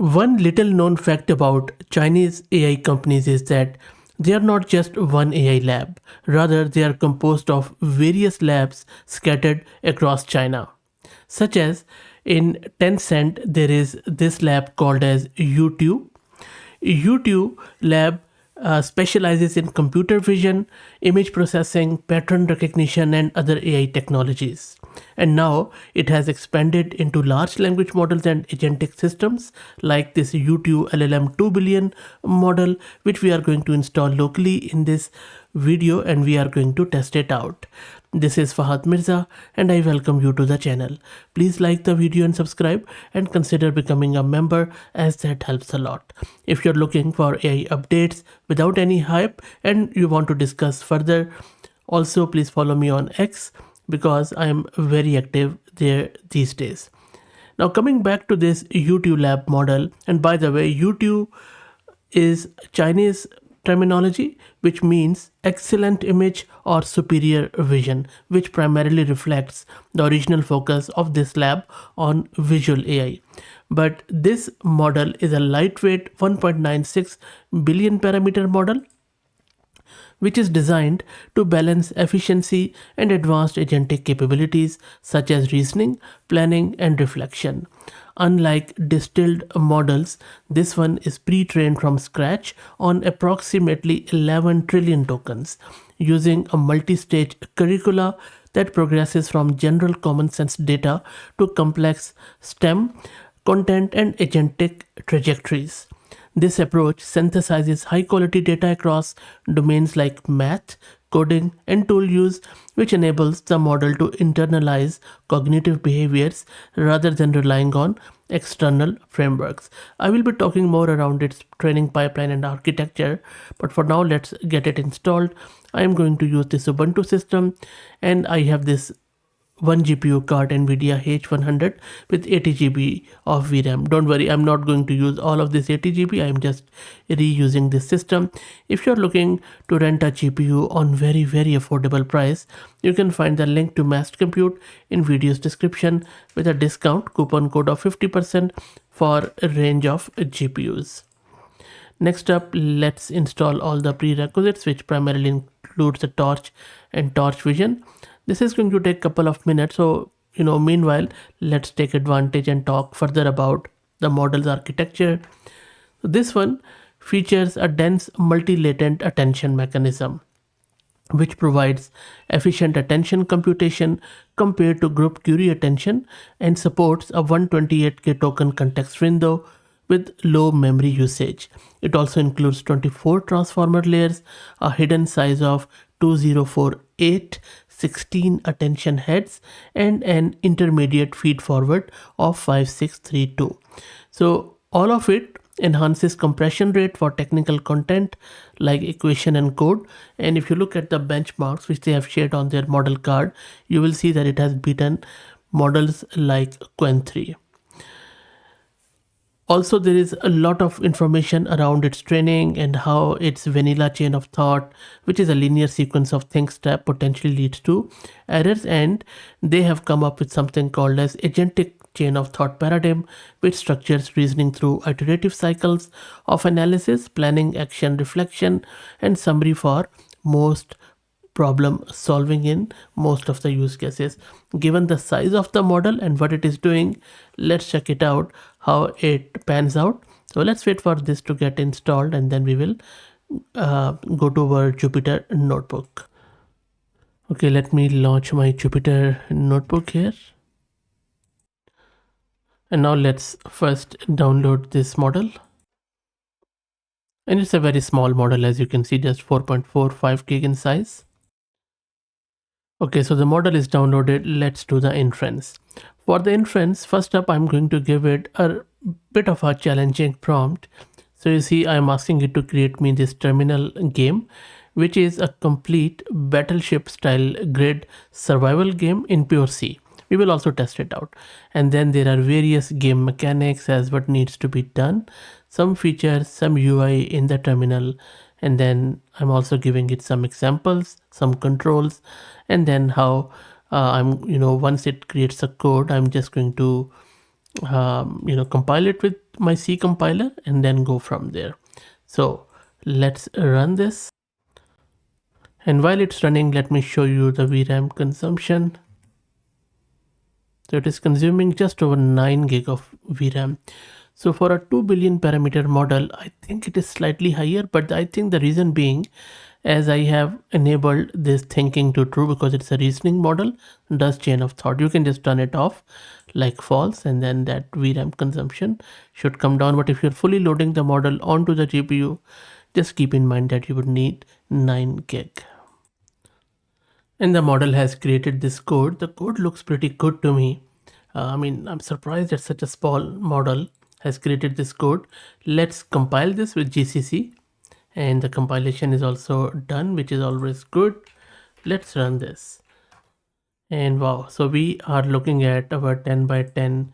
One little known fact about Chinese AI companies is that they are not just one AI lab, rather, they are composed of various labs scattered across China. Such as in Tencent, there is this lab called as Youtu. Youtu-LLM specializes in computer vision, image processing, pattern recognition, and other AI technologies. And now it has expanded into large language models and agentic systems like this Youtu-LLM 2 billion model, which we are going to install locally in this video and we are going to test it out. This is Fahad Mirza and I welcome you to the channel. Please like the video and subscribe and consider becoming a member as that helps a lot. If you're looking for AI updates without any hype and you want to discuss further, also please follow me on X because I am very active there these days. Now coming back to this Youtu-LLM model, and by the way, Youtu is Chinese terminology which means excellent image or superior vision, which primarily reflects the original focus of this lab on visual AI. But this model is a lightweight 1.96 billion parameter model which is designed to balance efficiency and advanced agentic capabilities such as reasoning, planning, and reflection. Unlike distilled models, this one is pre-trained from scratch on approximately 11 trillion tokens using a multi-stage curricula that progresses from general common sense data to complex STEM, content, and agentic trajectories. This approach synthesizes high-quality data across domains like math, coding, and tool use, which enables the model to internalize cognitive behaviors rather than relying on external frameworks. I will be talking more around its training pipeline and architecture, but for now, let's get it installed. I am going to use this Ubuntu system, and I have this 1 GPU card NVIDIA H100 with 80 GB of VRAM. Don't worry, I'm not going to use all of this 80 GB. I'm just reusing this system. If you're looking to rent a GPU on very affordable price, you can find the link to Massed Compute in video's description with a discount coupon code of 50% for a range of GPUs. Next up, let's install all the prerequisites, which primarily includes the torch and torch vision. This is going to take a couple of minutes, so meanwhile, let's take advantage and talk further about the model's architecture. This one features a dense multi-latent attention mechanism, which provides efficient attention computation compared to group query attention and supports a 128K token context window with low memory usage. It also includes 24 transformer layers, a hidden size of 2048, 16 attention heads, and an intermediate feed forward of 5632. So all of it enhances compression rate for technical content like equation and code. And if you look at the benchmarks which they have shared on their model card, you will see that it has beaten models like Qwen 3. Also, there is a lot of information around its training and how its vanilla chain of thought, which is a linear sequence of things that potentially leads to errors, and they have come up with something called as Agentic chain of thought paradigm, which structures reasoning through iterative cycles of analysis, planning, action, reflection, and summary for most problem solving in most of the use cases. Given the size of the model and what it is doing, let's check it out how it pans out. So let's wait for this to get installed and then we will go to our Jupyter notebook. Okay, let me launch my Jupyter notebook here. And now let's first download this model. And it's a very small model, as you can see, just 4.45 gig in size. Okay, so the model is downloaded. Let's do the inference. For the inference, first up, I'm going to give it a bit of a challenging prompt. So you see, I'm asking it to create me this terminal game, which is a complete battleship style grid survival game in pure C. We will also test it out. And then there are various game mechanics as what needs to be done, some features, some UI in the terminal. And then I'm also giving it some examples, some controls, and then how once it creates a code, I'm just going to compile it with my C compiler and then go from there. So let's run this. And while it's running, let me show you the VRAM consumption. So it is consuming just over 9 gig of VRAM. So for a 2 billion parameter model, I think it is slightly higher, but I think the reason being, as I have enabled this thinking to true because it's a reasoning model, does chain of thought. You can just turn it off like false, and then that VRAM consumption should come down. But if you're fully loading the model onto the GPU, just keep in mind that you would need 9 gig. And the model has created this code. The code looks pretty good to me. I'm surprised that such a small model has created this code. Let's compile this with GCC, and the compilation is also done, which is always good. Let's run this. And wow, so we are looking at our 10 by 10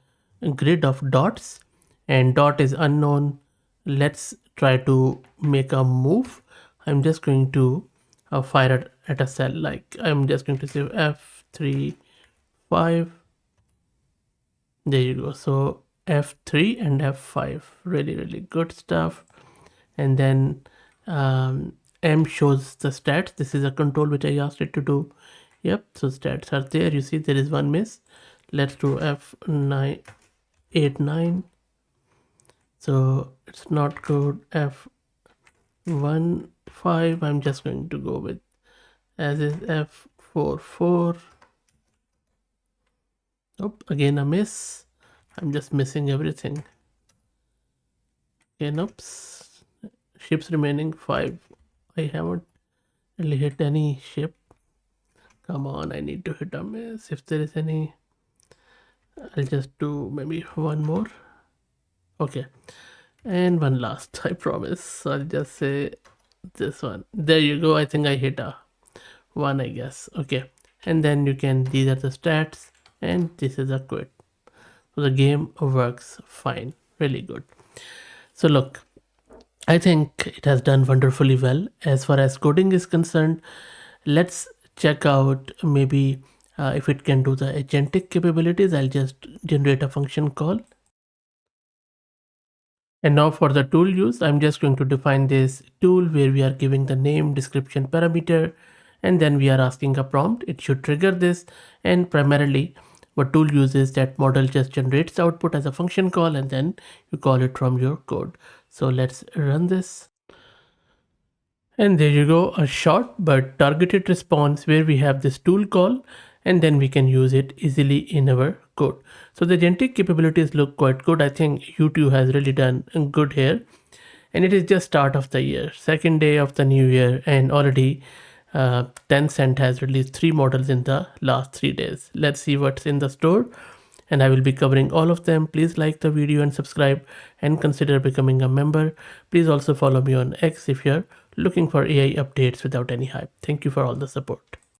grid of dots, and dot is unknown. Let's try to make a move. I'm just going to fire at a cell. Like I'm just going to say F3 5. There you go. So F3 and F5, really good stuff. And then M shows the stats. This is a control which I asked it to do. Yep, so stats are there. You see there is one miss. Let's do F9 8 9. So it's not good. F1 5. I'm just going to go with as is F4 4. Nope, again a miss. I'm just missing everything. Okay, nope. Ships remaining 5. I haven't really hit any ship. Come on, I need to hit a miss. If there is any, I'll just do maybe one more. Okay, and one last, I promise. So I'll just say this one. There you go. I think I hit a 1, I guess. Okay, and then you can, these are the stats, and this is a quit. So the game works fine, really good. So look, I think it has done wonderfully well. As far as coding is concerned, let's check out maybe if it can do the agentic capabilities. I'll just generate a function call. And now for the tool use, I'm just going to define this tool where we are giving the name, description, parameter, and then we are asking a prompt. It should trigger this, and primarily what tool uses that model just generates the output as a function call, and then you call it from your code. So let's run this. And there you go, a short but targeted response where we have this tool call, and then we can use it easily in our code. So the agentic capabilities look quite good. I think Youtu has really done good here. And it is just start of the year, second day of the new year, and already Tencent has released 3 models in the last 3 days. Let's see what's in the store, and I will be covering all of them. Please like the video and subscribe, and consider becoming a member. Please also follow me on X if you're looking for AI updates without any hype. Thank you for all the support.